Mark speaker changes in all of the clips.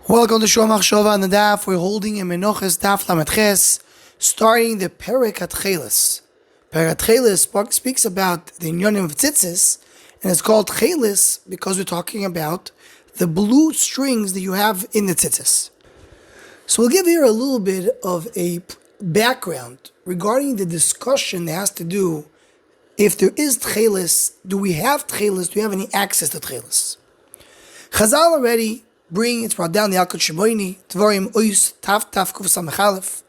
Speaker 1: Welcome to Shua Machshava on the Daf. We're holding in Menachos Daf Lamed starting the Perek Techeles. Perek Techeles speaks about the Inyanim of Tzitzis, and it's called Techeles because we're talking about the blue strings that you have in the Tzitzis. So we'll give here a little bit of a background regarding the discussion that has to do if there is Techeles, do we have Techeles, do we have any access to Techeles? Chazal already it's brought down the Alkut Sheboini, Tvarim Ois, Taf Kuf Samachalef,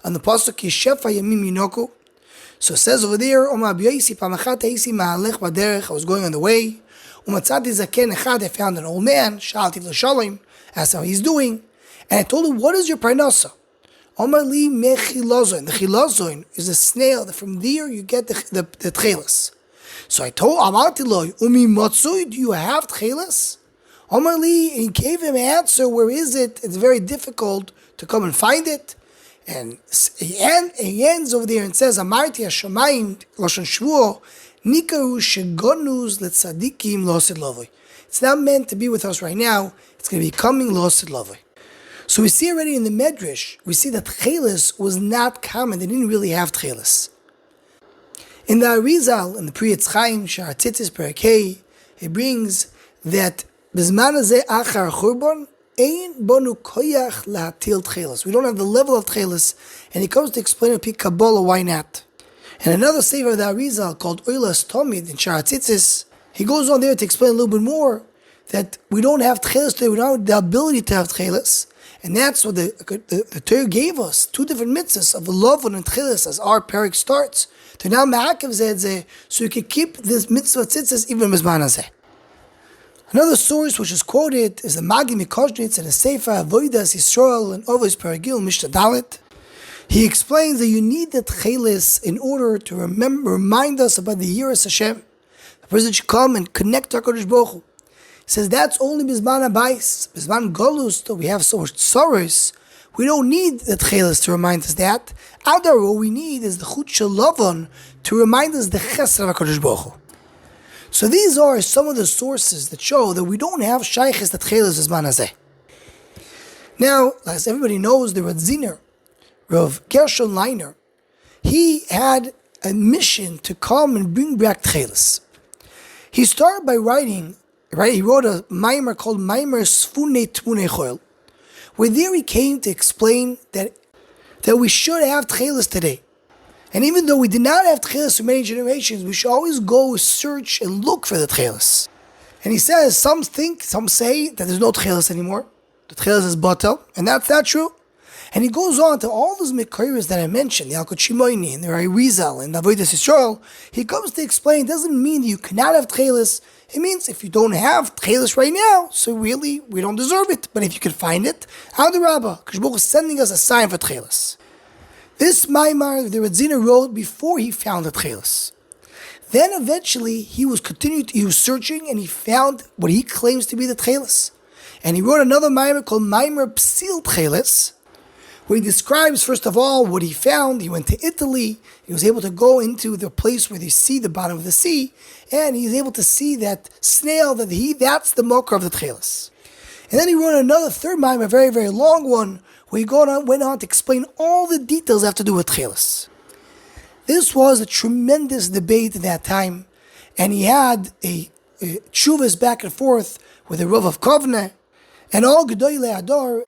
Speaker 1: and the Pasuk Yeshefa Yamim Yinoku. So it says over there, Oma B'yoisi Pamachat Eisi Ma'alech Baderech, I was going on the way, Umatzati Zaken Echad, I found an old man, Shalti L'Shalom, asked how he's doing, and I told him, what is your parnasa? Omar Li Mechilozoin, the Chilozoin is a snail, that from there you get the Techeles. So I told Amarti Loi, Umi Motzui, do you have Techeles? Omar Li, he gave him an answer, where is it? It's very difficult to come and find it. And he ends over there and says, Amarti Hashamayim, Lashon Shvuo, Nikaru Shegonuz Letzadikim Losid Lovoi. It's not meant to be with us right now, it's going to be coming Losid Lovoi. So we see already in the Medrash, we see that Techeles was not common, they didn't really have Techeles. In the Arizal, in the Pri Etz Chaim, Shar Tzitzis Perakei, he brings that Bizman hazeh achar churban ein bonu koyach latil Techeles. We don't have the level of Techeles, and he comes to explain a Pi Kabbalah why not. And another sefer of the Arizal called Oilas Tomid in Shar Tzitzis, he goes on there to explain a little bit more that we don't have Techeles today, we don't have the ability to have Techeles, and that's what the Torah gave us, two different mitzvahs of love and Techeles as our parak starts. To now ma'akev zeh, so you can keep this mitzvah tzitzis even Bizman hazeh. Another source which is quoted is the Magi Mikoshnitz and the Sefer Avodas Yisrael and Ovos Peragil Mishnah Dalet. He explains that you need the Techeles in order to remind us about the Yiras Hashem. The person should come and connect to HaKadosh Baruch Hu. He says that's only Bizman Abayis, Bizman Golus, though we have so much sorrows. We don't need the Techeles to remind us that. Other, what we need is the Chut Shel Lavon to remind us the Chesed of HaKadosh Baruch Hu. So these are some of the sources that show that we don't have Shayches that Techeles Bizman hazeh. Now, as everybody knows, the Radziner, Rav Gershon Leiner, he had a mission to come and bring back Techeles. He started by he wrote a Maimer called Maimer Sfunei Tmunei Choil, where there he came to explain that we should have Techeles today. And even though we did not have Techeles for many generations, we should always go search and look for the Techeles. And he says, some say that there's no Techeles anymore. The Techeles is batel, and that's not true. And he goes on to all those Mekayros that I mentioned, the Alkut Shimoini, and the Arizal, and the Avodas Yisrael. He comes to explain, it doesn't mean that you cannot have Techeles. It means if you don't have Techeles right now, so really, we don't deserve it. But if you can find it, Adarabba, Kadosh Baruch Hu is sending us a sign for Techeles. This Maimar, the Radziner wrote before he found the Techeles. Then eventually he was searching and he found what he claims to be the Techeles. And he wrote another Maimar called Maimar Psil Techeles, where he describes first of all what he found. He went to Italy, he was able to go into the place where they see the bottom of the sea, and he's able to see that snail, that's the Mokar of the Techeles. And then he wrote another third Maimar, a very, very long one, where he went on to explain all the details that have to do with Techeles. This was a tremendous debate at that time, and he had a tshuvas back and forth with the Rav of Kovna, and all Gedoylei Adar,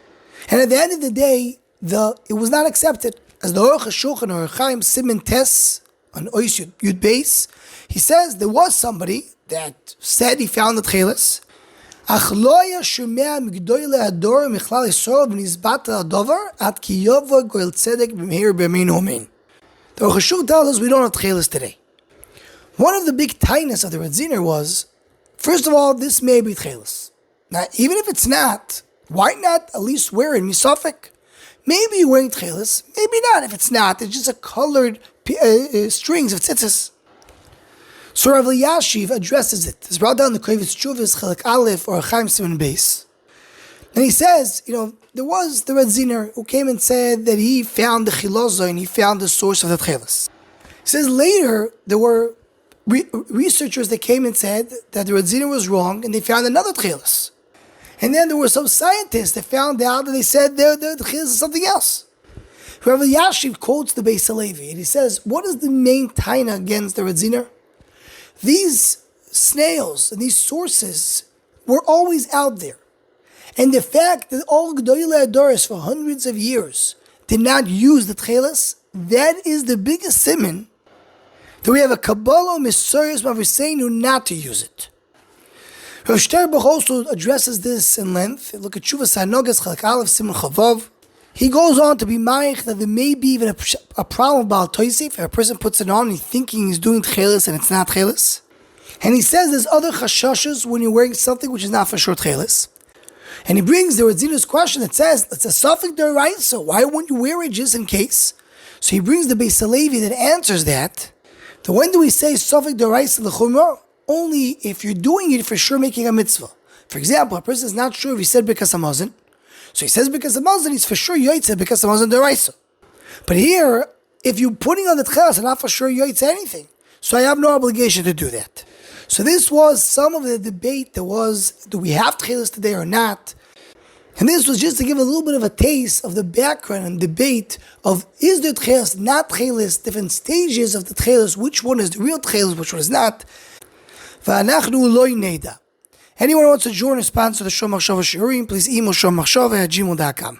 Speaker 1: and at the end of the day, it was not accepted. As the Aruch HaShulchan or Chaim Siman Tes on Ois Yud Beis, he says there was somebody that said he found the Techeles, Ach lo yashmea migdoylei hador michlal Yisrael v'nizbata hadover at ki yovo goel tzedek b'meir b'yameinu amen. The Aruch HaShulchan tells us we don't have Techeles today. One of the big tightness of the Radziner was, first of all, this may be Techeles. Now, even if it's not, why not at least wear it misafek? Maybe you're wearing Techeles, maybe not. If it's not, it's just a colored strings of tzitzis. So Rav Elyashiv addresses it. It's brought down the Kovetz Tshuvas Chelek Aleph or Chaim Siman Beis. And he says, there was the Radziner who came and said that he found the Chilozo and he found the source of the Techeles. He says later there were researchers that came and said that the Radziner was wrong and they found another Techeles. And then there were some scientists that found out that they said the Techeles is something else. Rabbi Yashiv quotes the Beis Halevi, and he says, what is the main taina against the Radziner? These snails and these sources were always out there. And the fact that all G'dolei Adoros for hundreds of years did not use the Techeles, that is the biggest siman that we have a Kabbalah Messiahs Maviseinu not to use it. Rav Sternbuch also addresses this in length. Look at Shuvas HaNogas Chalak Aleph Siman Chavav. He goes on to be ma'ich that there may be even a problem about Toisif if a person puts it on and he's thinking he's doing Techeles and it's not Techeles. And he says there's other chashashas when you're wearing something which is not for sure Techeles. And he brings the Radzinu's question that says, it's a Safek D'Oraisa, why won't you wear it just in case? So he brings the Beis Halevi that answers that. So when do we say Safek D'Oraisa L'chumrah? Only if you're doing it for sure making a mitzvah. For example, a person is not sure if he said Birkas Hamazon. So he says because Hamazon, he's for sure Yoitze because Hamazon D'Oraisa. But here, if you're putting on the Techeles, I'm not for sure Yoitze anything. So I have no obligation to do that. So this was some of the debate that was, do we have Techeles today or not? And this was just to give a little bit of a taste of the background and debate of, is there Techeles, not Techeles, different stages of the Techeles, which one is the real Techeles, which one is not. V'anachnu lo neda. Anyone who wants to join or sponsor the Show Machshava Shiurim, please email showmachshava@gmail.com.